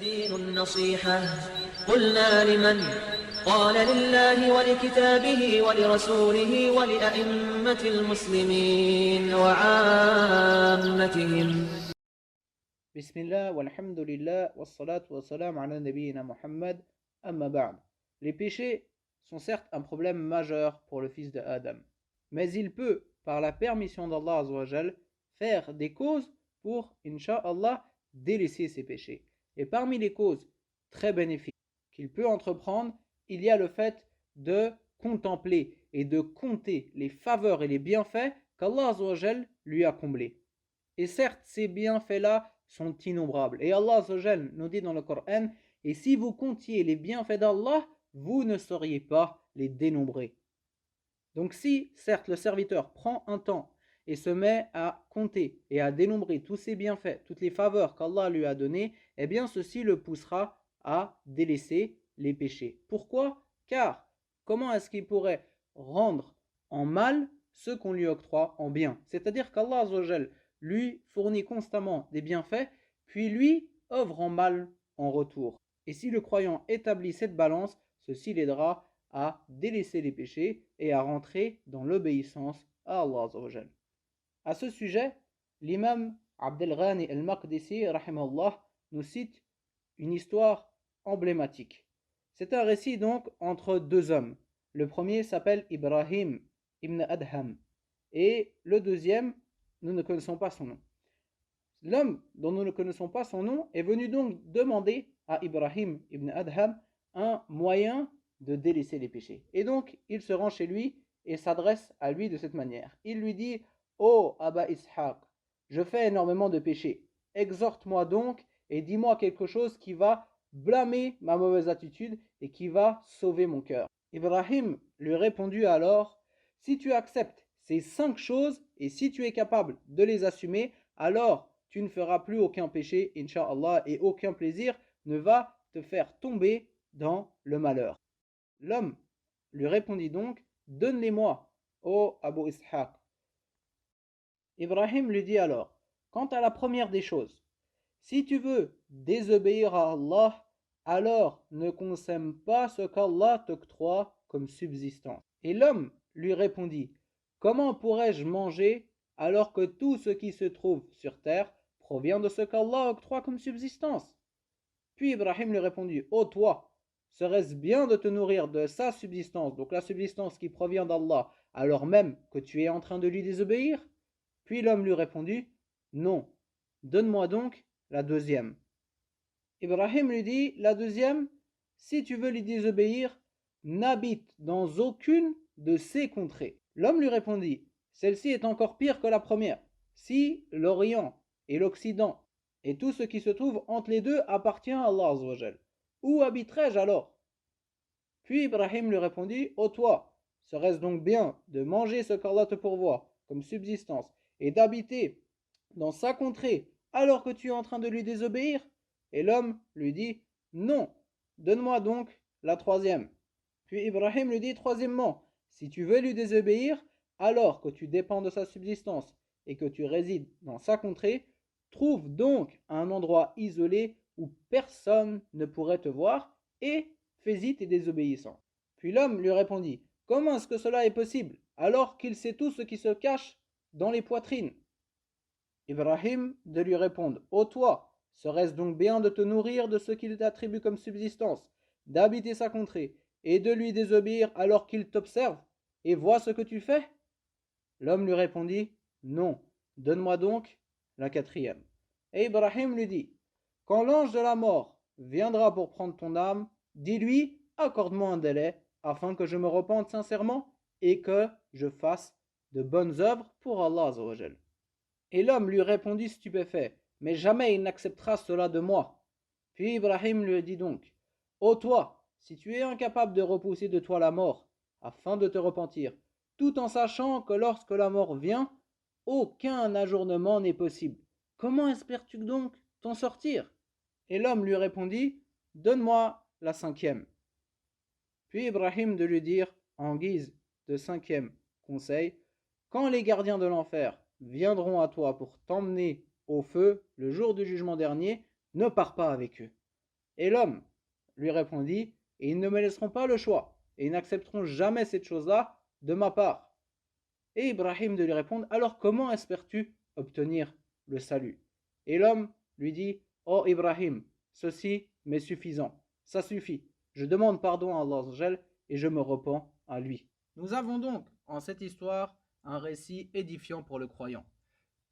الدين النصيحة قلنا لمن قال لله ولكتابه ولرسوله ولأئمة المسلمين وعامتهم. Bismillah, walhamdulillah, wassalatu wassalam ala nabiyyina Muhammad, amma ba'd. Les péchés sont certes un problème majeur pour le fils de Adam, mais il peut, par la permission d'Allah Azza wa Jal, faire des causes pour, incha'Allah, délaisser ses péchés. Et parmi les causes très bénéfiques qu'il peut entreprendre, il y a le fait de contempler et de compter les faveurs et les bienfaits qu'Allah Azza wa Jal lui a comblés. Et certes, ces bienfaits-là sont innombrables. Et Allah Azza wa Jal nous dit dans le Coran, et si vous comptiez les bienfaits d'Allah, vous ne sauriez pas les dénombrer. Donc si, certes, le serviteur prend un temps et se met à compter et à dénombrer tous ses bienfaits, toutes les faveurs qu'Allah lui a données, eh bien ceci le poussera à délaisser les péchés. Pourquoi? Car comment est-ce qu'il pourrait rendre en mal ce qu'on lui octroie en bien? C'est-à-dire qu'Allah Azza wa Jal lui fournit constamment des bienfaits, puis lui œuvre en mal en retour. Et si le croyant établit cette balance, ceci l'aidera à délaisser les péchés et à rentrer dans l'obéissance à Allah Azza wa Jal. À ce sujet, l'imam Abdel Ghani al-Maqdisi rahimahullah nous cite une histoire emblématique. C'est un récit donc entre deux hommes. Le premier s'appelle Ibrahim ibn Adham et le deuxième, nous ne connaissons pas son nom. L'homme dont nous ne connaissons pas son nom est venu donc demander à Ibrahim ibn Adham un moyen de délaisser les péchés. Et donc, il se rend chez lui et s'adresse à lui de cette manière. Il lui dit: Oh Abba Ishaq, je fais énormément de péchés. Exhorte-moi donc et dis-moi quelque chose qui va blâmer ma mauvaise attitude et qui va sauver mon cœur. Ibrahim lui répondit alors: Si tu acceptes ces 5 choses et si tu es capable de les assumer, alors tu ne feras plus aucun péché, incha'Allah, et aucun plaisir ne va te faire tomber dans le malheur. L'homme lui répondit donc: Donne-les-moi, ô Abu Ishaq. Ibrahim lui dit alors: Quant à la première des choses, si tu veux désobéir à Allah, alors ne consème pas ce qu'Allah t'octroie comme subsistance. Et l'homme lui répondit: Comment pourrais-je manger alors que tout ce qui se trouve sur terre provient de ce qu'Allah octroie comme subsistance? Puis Ibrahim lui répondit: Ô toi, serait-ce bien de te nourrir de sa subsistance, donc la subsistance qui provient d'Allah, alors même que tu es en train de lui désobéir? Puis l'homme lui répondit: Non, donne-moi donc la deuxième. Ibrahim lui dit: La deuxième, si tu veux lui désobéir, n'habite dans aucune de ces contrées. L'homme lui répondit: Celle-ci est encore pire que la première. Si l'Orient et l'Occident et tout ce qui se trouve entre les deux appartient à Allah Azza wa Jal, où habiterai-je alors? Puis Ibrahim lui répondit: Ô toi, serait-ce donc bien de manger ce qu'Allah te pourvoit comme subsistance et d'habiter dans sa contrée alors que tu es en train de lui désobéir? Et l'homme lui dit: Non, donne-moi donc la troisième. Puis Ibrahim lui dit troisièmement: Si tu veux lui désobéir alors que tu dépends de sa subsistance et que tu résides dans sa contrée, trouve donc un endroit isolé où personne ne pourrait te voir et fais-y tes désobéissants. Puis l'homme lui répondit: Comment est-ce que cela est possible alors qu'il sait tout ce qui se cache dans les poitrines? Ibrahim de lui répondre: Ô toi, serait-ce donc bien de te nourrir de ce qu'il t'attribue comme subsistance, d'habiter sa contrée et de lui désobéir alors qu'il t'observe et voit ce que tu fais? L'homme lui répondit: Non, donne-moi donc la quatrième. Et Ibrahim lui dit: Quand l'ange de la mort viendra pour prendre ton âme, dis-lui: Accorde-moi un délai afin que je me repente sincèrement et que je fasse de bonnes œuvres pour Allah Azza wa Jal. Et l'homme lui répondit stupéfait: Mais jamais il n'acceptera cela de moi. Puis Ibrahim lui dit donc: Ô toi, si tu es incapable de repousser de toi la mort afin de te repentir, tout en sachant que lorsque la mort vient, aucun ajournement n'est possible, comment espères-tu donc t'en sortir? Et l'homme lui répondit: Donne-moi la cinquième. Puis Ibrahim de lui dire, en guise de cinquième conseil: Quand les gardiens de l'enfer viendront à toi pour t'emmener au feu le jour du jugement dernier, ne pars pas avec eux. Et l'homme lui répondit, et ils ne me laisseront pas le choix, et ils n'accepteront jamais cette chose-là de ma part. Et Ibrahim de lui répondre, alors comment espères-tu obtenir le salut? Et l'homme lui dit, oh Ibrahim, ceci m'est suffisant, ça suffit, je demande pardon à Allah et je me repens à lui. Nous avons donc en cette histoire un récit édifiant pour le croyant.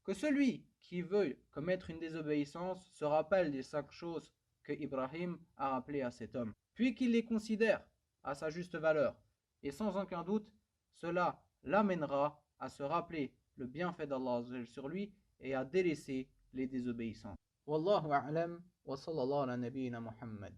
Que celui qui veut commettre une désobéissance se rappelle des 5 choses que Ibrahim a rappelées à cet homme, puis qu'il les considère à sa juste valeur. Et sans aucun doute, cela l'amènera à se rappeler le bienfait d'Allah sur lui et à délaisser les désobéissances. Wallahu a'lam wa sallallahu ala nabiyyina Muhammad.